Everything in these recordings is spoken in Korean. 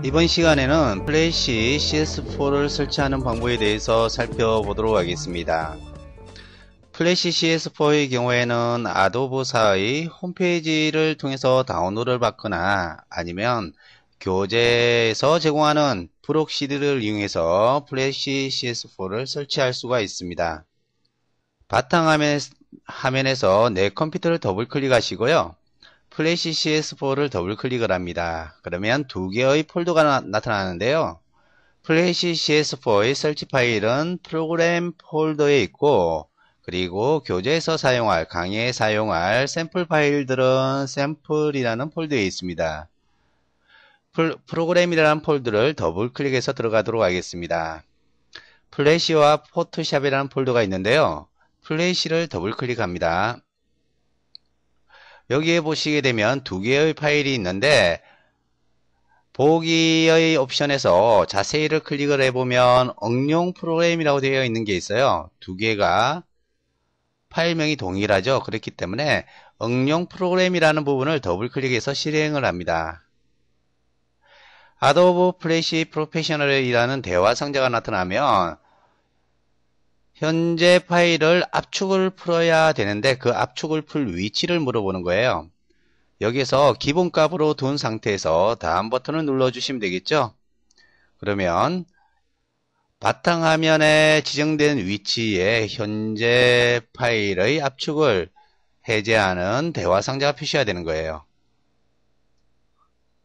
이번 시간에는 플래시 CS4를 설치하는 방법에 대해서 살펴보도록 하겠습니다. 플래시 CS4의 경우에는 아도브사의 홈페이지를 통해서 다운로드를 받거나 아니면 교재에서 제공하는 프록시드를 이용해서 플래시 CS4를 설치할 수가 있습니다. 바탕화면에서 내 컴퓨터를 더블 클릭하시고요. 플래시 CS4를 더블 클릭을 합니다. 그러면 두 개의 폴더가 나타나는데요. 플래시 CS4의 설치 파일은 프로그램 폴더에 있고, 그리고 교재에서 사용할, 강의에 사용할 샘플 파일들은 샘플이라는 폴더에 있습니다. 프로그램이라는 폴더를 더블 클릭해서 들어가도록 하겠습니다. 플래시와 포토샵이라는 폴더가 있는데요. 플래시를 더블 클릭합니다. 여기에 보시게 되면 두 개의 파일이 있는데 보기의 옵션에서 자세히를 클릭을 해보면 응용 프로그램이라고 되어 있는 게 있어요. 두 개가 파일명이 동일하죠. 그렇기 때문에 응용 프로그램이라는 부분을 더블 클릭해서 실행을 합니다. 아도브 플래시 프로페셔널이라는 대화 상자가 나타나면 현재 파일을 압축을 풀어야 되는데 그 압축을 풀 위치를 물어보는 거예요. 여기서 기본값으로 둔 상태에서 다음 버튼을 눌러주시면 되겠죠. 그러면 바탕화면에 지정된 위치에 현재 파일의 압축을 해제하는 대화 상자가 표시가 되는 거예요.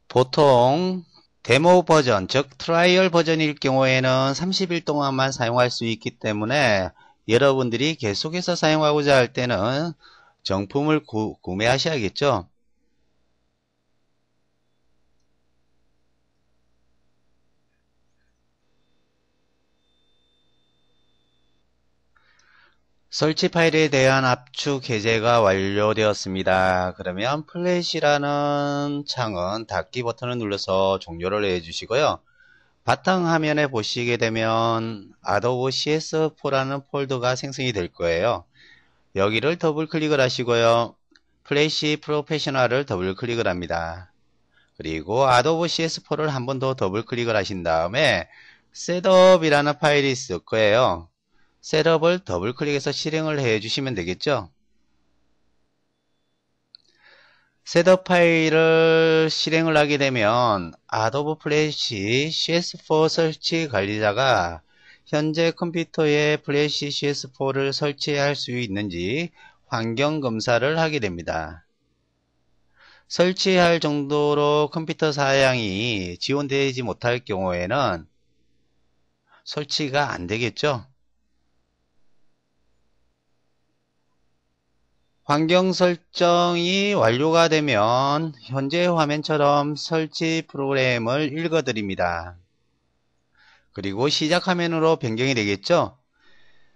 보통 데모 버전, 즉 트라이얼 버전일 경우에는 30일 동안만 사용할 수 있기 때문에 여러분들이 계속해서 사용하고자 할 때는 정품을 구매하셔야겠죠. 설치 파일에 대한 압축 해제가 완료되었습니다. 그러면 플래시라는 창은 닫기 버튼을 눌러서 종료를 해주시고요. 바탕화면에 보시게 되면 아도브 CS4라는 폴더가 생성이 될 거예요. 여기를 더블 클릭을 하시고요. 플래시 프로페셔널을 더블 클릭을 합니다. 그리고 아도브 CS4를 한 번 더 더블 클릭을 하신 다음에 셋업이라는 파일이 있을 거예요. 셋업을 더블 클릭해서 실행을 해 주시면 되겠죠. 셋업 파일을 실행을 하게 되면 아도브 플래시 CS4 설치 관리자가 현재 컴퓨터에 플래시 CS4를 설치할 수 있는지 환경 검사를 하게 됩니다. 설치할 정도로 컴퓨터 사양이 지원되지 못할 경우에는 설치가 안 되겠죠. 환경 설정이 완료가 되면 현재 화면처럼 설치 프로그램을 읽어드립니다. 그리고 시작 화면으로 변경이 되겠죠.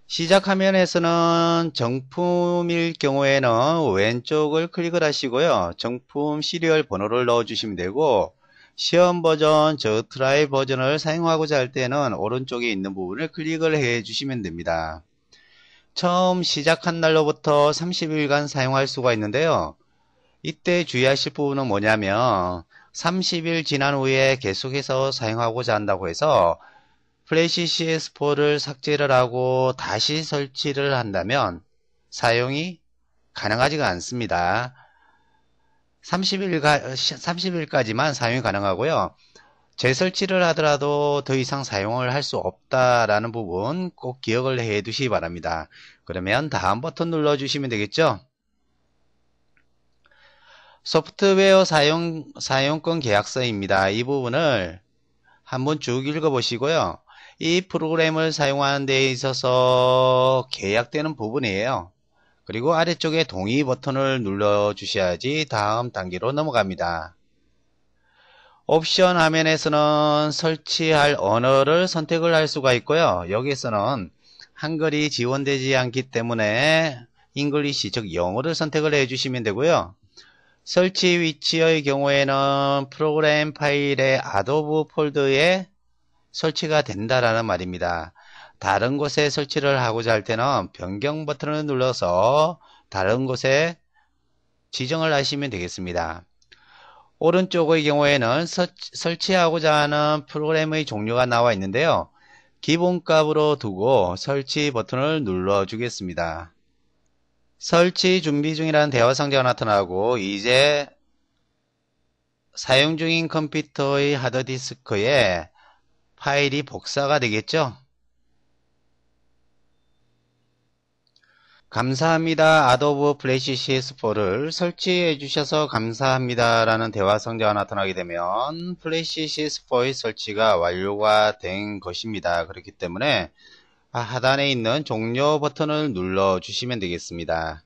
시작 화면에서는 정품일 경우에는 왼쪽을 클릭을 하시고요. 정품 시리얼 번호를 넣어주시면 되고, 시험 버전, 트라이 버전을 사용하고자 할 때는 오른쪽에 있는 부분을 클릭을 해 주시면 됩니다. 처음 시작한 날로부터 30일간 사용할 수가 있는데요. 이때 주의하실 부분은 뭐냐면 30일 지난 후에 계속해서 사용하고자 한다고 해서 플래시 CS4를 삭제를 하고 다시 설치를 한다면 사용이 가능하지가 않습니다. 30일까지만 사용이 가능하고요. 재설치를 하더라도 더 이상 사용을 할 수 없다라는 부분 꼭 기억을 해 두시기 바랍니다. 그러면 다음 버튼 눌러 주시면 되겠죠. 소프트웨어 사용권 계약서입니다. 이 부분을 한번 쭉 읽어 보시고요. 이 프로그램을 사용하는 데 있어서 계약되는 부분이에요. 그리고 아래쪽에 동의 버튼을 눌러 주셔야지 다음 단계로 넘어갑니다. 옵션 화면에서는 설치할 언어를 선택을 할 수가 있고요. 여기서는 한글이 지원되지 않기 때문에 잉글리시 즉 영어를 선택을 해 주시면 되고요. 설치 위치의 경우에는 프로그램 파일의 아도브 폴더에 설치가 된다라는 말입니다. 다른 곳에 설치를 하고자 할 때는 변경 버튼을 눌러서 다른 곳에 지정을 하시면 되겠습니다. 오른쪽의 경우에는 설치하고자 하는 프로그램의 종류가 나와 있는데요. 기본값으로 두고 설치 버튼을 눌러 주겠습니다. 설치 준비 중이라는 대화 상자가 나타나고 이제 사용 중인 컴퓨터의 하드디스크에 파일이 복사가 되겠죠. 감사합니다. 아도be 플래시 CS4를 설치해 주셔서 감사합니다 라는 대화 상자가 나타나게 되면 플래시 CS4의 설치가 완료가 된 것입니다. 그렇기 때문에 하단에 있는 종료 버튼을 눌러 주시면 되겠습니다.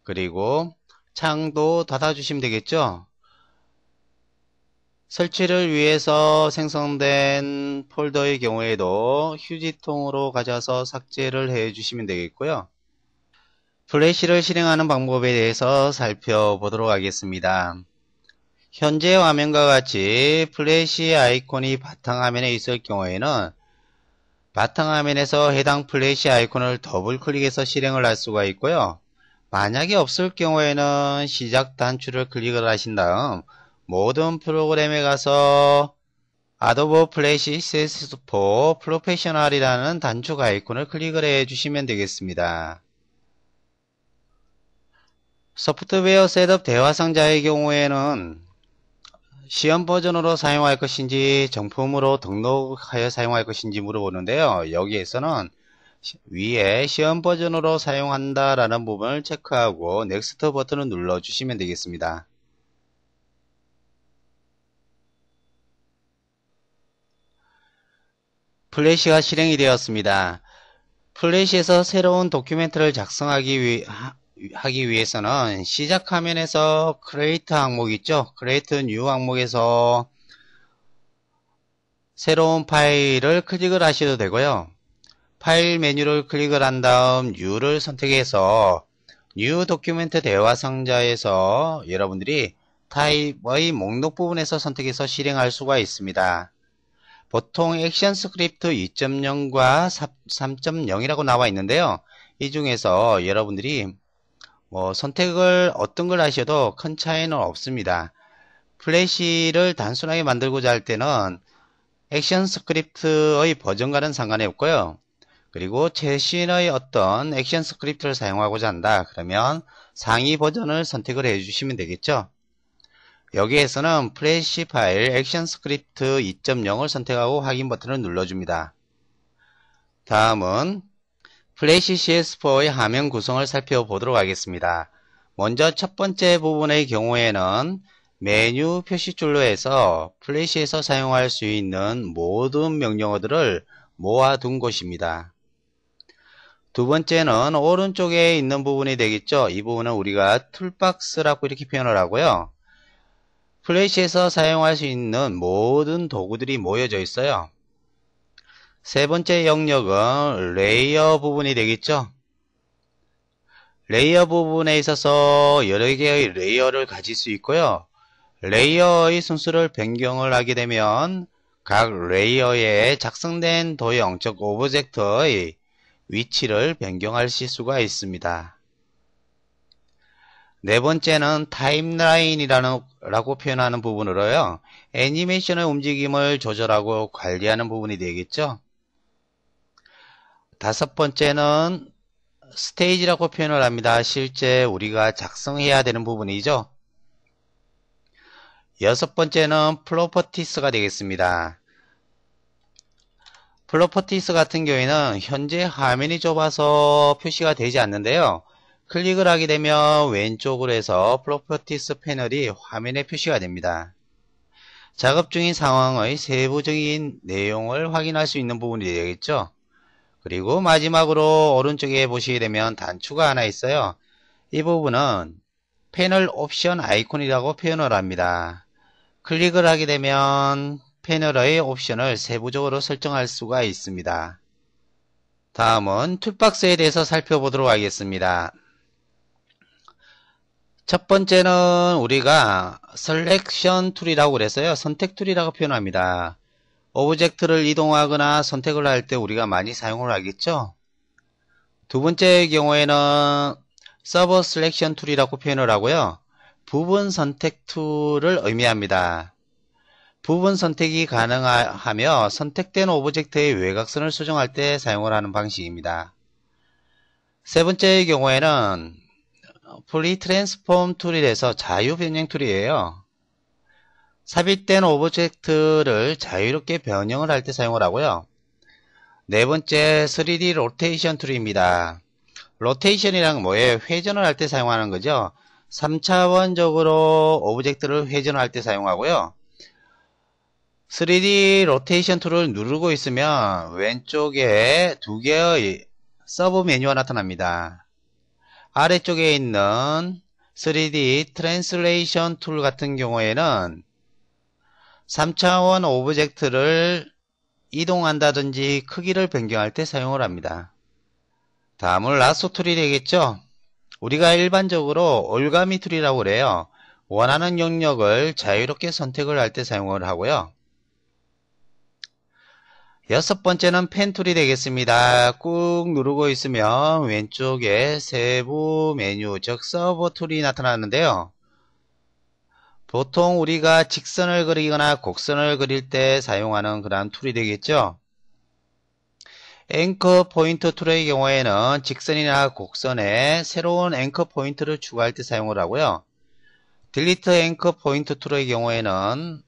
그리고 창도 닫아 주시면 되겠죠. 설치를 위해서 생성된 폴더의 경우에도 휴지통으로 가져서 삭제를 해 주시면 되겠고요. 플래시를 실행하는 방법에 대해서 살펴보도록 하겠습니다. 현재 화면과 같이 플래시 아이콘이 바탕화면에 있을 경우에는 바탕화면에서 해당 플래시 아이콘을 더블 클릭해서 실행을 할 수가 있고요. 만약에 없을 경우에는 시작 단추를 클릭을 하신 다음 모든 프로그램에 가서 아도be 플래시 CS4 프로페셔널이라는 단축 아이콘을 클릭을 해 주시면 되겠습니다. 소프트웨어 셋업 대화 상자의 경우에는 시험 버전으로 사용할 것인지 정품으로 등록하여 사용할 것인지 물어보는데요. 여기에서는 위에 시험 버전으로 사용한다 라는 부분을 체크하고 넥스트 버튼을 눌러 주시면 되겠습니다. 플래시가 실행이 되었습니다. 플래시에서 새로운 도큐멘트를 작성하기 위해서는 시작 화면에서 Create 항목 있죠? Create New 항목에서 새로운 파일을 클릭을 하셔도 되고요. 파일 메뉴를 클릭을 한 다음 New를 선택해서 New 도큐멘트 대화 상자에서 여러분들이 타입의 목록 부분에서 선택해서 실행할 수가 있습니다. 보통 액션 스크립트 2.0과 3.0이라고 나와 있는데요. 이 중에서 여러분들이 선택을 어떤 걸 하셔도 큰 차이는 없습니다. 플래시를 단순하게 만들고자 할 때는 액션 스크립트의 버전과는 상관이 없고요. 그리고 최신의 어떤 액션 스크립트를 사용하고자 한다. 그러면 상위 버전을 선택을 해 주시면 되겠죠. 여기에서는 플래시 파일 액션 스크립트 2.0을 선택하고 확인 버튼을 눌러줍니다. 다음은 플래시 CS4의 화면 구성을 살펴보도록 하겠습니다. 먼저 첫 번째 부분의 경우에는 메뉴 표시줄로 해서 플래시에서 사용할 수 있는 모든 명령어들을 모아둔 곳입니다. 두 번째는 오른쪽에 있는 부분이 되겠죠. 이 부분은 우리가 툴박스라고 이렇게 표현을 하고요. 플래시에서 사용할 수 있는 모든 도구들이 모여져 있어요. 세 번째 영역은 레이어 부분이 되겠죠. 레이어 부분에 있어서 여러 개의 레이어를 가질 수 있고요. 레이어의 순서를 변경을 하게 되면 각 레이어에 작성된 도형, 즉 오브젝트의 위치를 변경하실 수가 있습니다. 네 번째는 타임라인이라고 표현하는 부분으로요. 애니메이션의 움직임을 조절하고 관리하는 부분이 되겠죠. 다섯 번째는 스테이지라고 표현을 합니다. 실제 우리가 작성해야 되는 부분이죠. 여섯 번째는 프로퍼티스가 되겠습니다. 프로퍼티스 같은 경우에는 현재 화면이 좁아서 표시가 되지 않는데요. 클릭을 하게 되면 왼쪽으로 해서 프로퍼티스 패널이 화면에 표시가 됩니다. 작업 중인 상황의 세부적인 내용을 확인할 수 있는 부분이 되겠죠. 그리고 마지막으로 오른쪽에 보시게 되면 단추가 하나 있어요. 이 부분은 패널 옵션 아이콘이라고 표현을 합니다. 클릭을 하게 되면 패널의 옵션을 세부적으로 설정할 수가 있습니다. 다음은 툴박스에 대해서 살펴보도록 하겠습니다. 첫 번째는 우리가 셀렉션 툴이라고 그랬어요. 선택 툴이라고 표현합니다. 오브젝트를 이동하거나 선택을 할 때 우리가 많이 사용을 하겠죠. 두 번째의 경우에는 서버 셀렉션 툴이라고 표현을 하고요. 부분 선택 툴을 의미합니다. 부분 선택이 가능하며 선택된 오브젝트의 외곽선을 수정할 때 사용을 하는 방식입니다. 세 번째의 경우에는 프리 트랜스폼 툴이라서 자유 변형 툴이에요. 삽입된 오브젝트를 자유롭게 변형을 할 때 사용을 하고요. 네 번째 3D 로테이션 툴입니다. 로테이션이란 건 뭐예요? 회전을 할 때 사용하는 거죠. 3차원적으로 오브젝트를 회전할 때 사용하고요. 3D 로테이션 툴을 누르고 있으면 왼쪽에 두 개의 서브 메뉴가 나타납니다. 아래쪽에 있는 3D 트랜슬레이션 툴 같은 경우에는 3차원 오브젝트를 이동한다든지 크기를 변경할 때 사용을 합니다. 다음은 라소 툴이 되겠죠. 우리가 일반적으로 올가미 툴이라고 그래요. 원하는 영역을 자유롭게 선택을 할 때 사용을 하고요. 여섯 번째는 펜 툴이 되겠습니다. 꾹 누르고 있으면 왼쪽에 세부 메뉴, 즉 서버 툴이 나타나는데요. 보통 우리가 직선을 그리거나 곡선을 그릴 때 사용하는 그런 툴이 되겠죠. 앵커 포인트 툴의 경우에는 직선이나 곡선에 새로운 앵커 포인트를 추가할 때 사용을 하고요. 딜리트 앵커 포인트 툴의 경우에는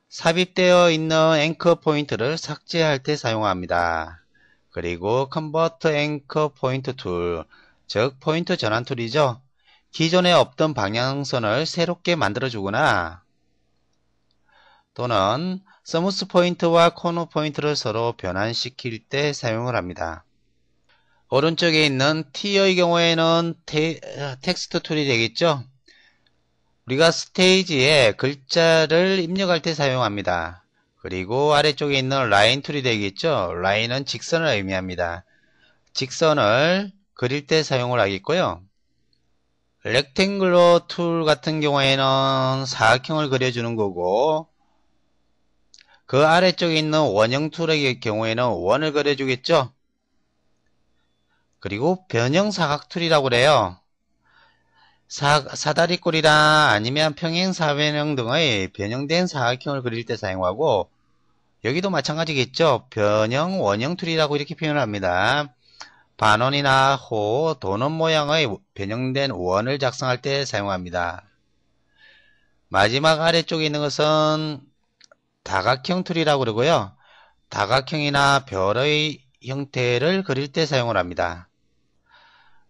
삽입되어 있는 앵커 포인트를 삭제할 때 사용합니다. 그리고 컨버트 앵커 포인트 툴, 즉 포인트 전환 툴이죠. 기존에 없던 방향선을 새롭게 만들어주거나 또는 스무스 포인트와 코너 포인트를 서로 변환시킬 때 사용을 합니다. 오른쪽에 있는 T의 경우에는 텍스트 툴이 되겠죠. 우리가 스테이지에 글자를 입력할 때 사용합니다. 그리고 아래쪽에 있는 라인 툴이 되겠죠. 라인은 직선을 의미합니다. 직선을 그릴 때 사용을 하겠고요. 렉탱글러 툴 같은 경우에는 사각형을 그려주는 거고, 그 아래쪽에 있는 원형 툴의 경우에는 원을 그려주겠죠. 그리고 변형 사각 툴이라고 그래요. 사다리꼴이나 아니면 평행사변형 등의 변형된 사각형을 그릴 때 사용하고, 여기도 마찬가지겠죠. 변형 원형 툴이라고 이렇게 표현을 합니다. 반원이나 호, 도넛 모양의 변형된 원을 작성할 때 사용합니다. 마지막 아래쪽에 있는 것은 다각형 툴이라고 그러고요. 다각형이나 별의 형태를 그릴 때 사용을 합니다.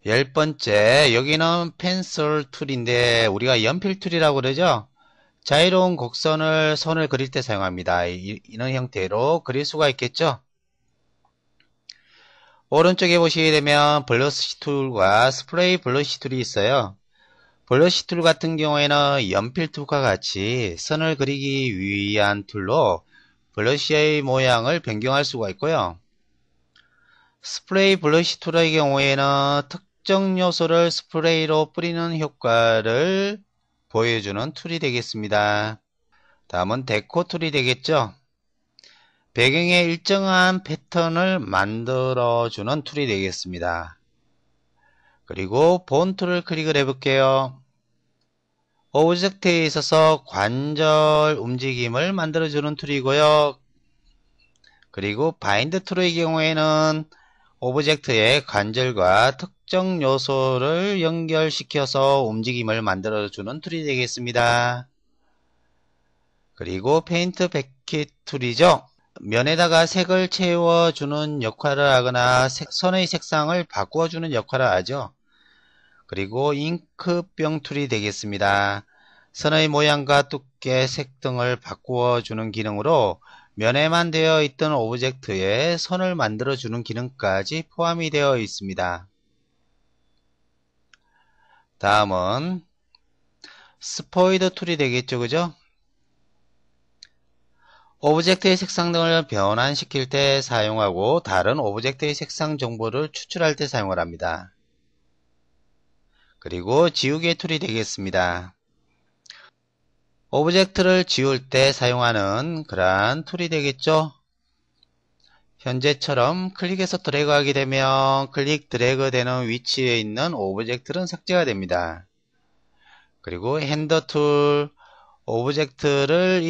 10번째, 여기는 펜슬 툴인데 우리가 연필 툴이라고 그러죠. 자유로운 곡선을 선을 그릴 때 사용합니다. 이런 형태로 그릴 수가 있겠죠. 오른쪽에 보시게 되면 블러시 툴과 스프레이 블러시 툴이 있어요. 블러시 툴 같은 경우에는 연필 툴과 같이 선을 그리기 위한 툴로 블러시의 모양을 변경할 수가 있고요. 스프레이 블러시 툴의 경우에는 특정 요소를 스프레이로 뿌리는 효과를 보여주는 툴이 되겠습니다. 다음은 데코 툴이 되겠죠. 배경에 일정한 패턴을 만들어주는 툴이 되겠습니다. 그리고 본 툴을 클릭을 해볼게요. 오브젝트에 있어서 관절 움직임을 만들어주는 툴이고요. 그리고 바인드 툴의 경우에는 오브젝트의 관절과 특정 요소를 연결시켜서 움직임을 만들어주는 툴이 되겠습니다. 그리고 페인트 베킷 툴이죠. 면에다가 색을 채워주는 역할을 하거나 선의 색상을 바꾸어주는 역할을 하죠. 그리고 잉크병 툴이 되겠습니다. 선의 모양과 두께, 색 등을 바꾸어주는 기능으로 면에만 되어 있던 오브젝트에 선을 만들어주는 기능까지 포함이 되어 있습니다. 다음은 스포이드 툴이 되겠죠, 그죠? 오브젝트의 색상 등을 변환시킬 때 사용하고 다른 오브젝트의 색상 정보를 추출할 때 사용을 합니다. 그리고 지우개 툴이 되겠습니다. 오브젝트를 지울 때 사용하는 그러한 툴이 되겠죠. 현재처럼 클릭해서 드래그 하게 되면 클릭 드래그 되는 위치에 있는 오브젝트는 삭제가 됩니다. 그리고 핸더 툴 오브젝트를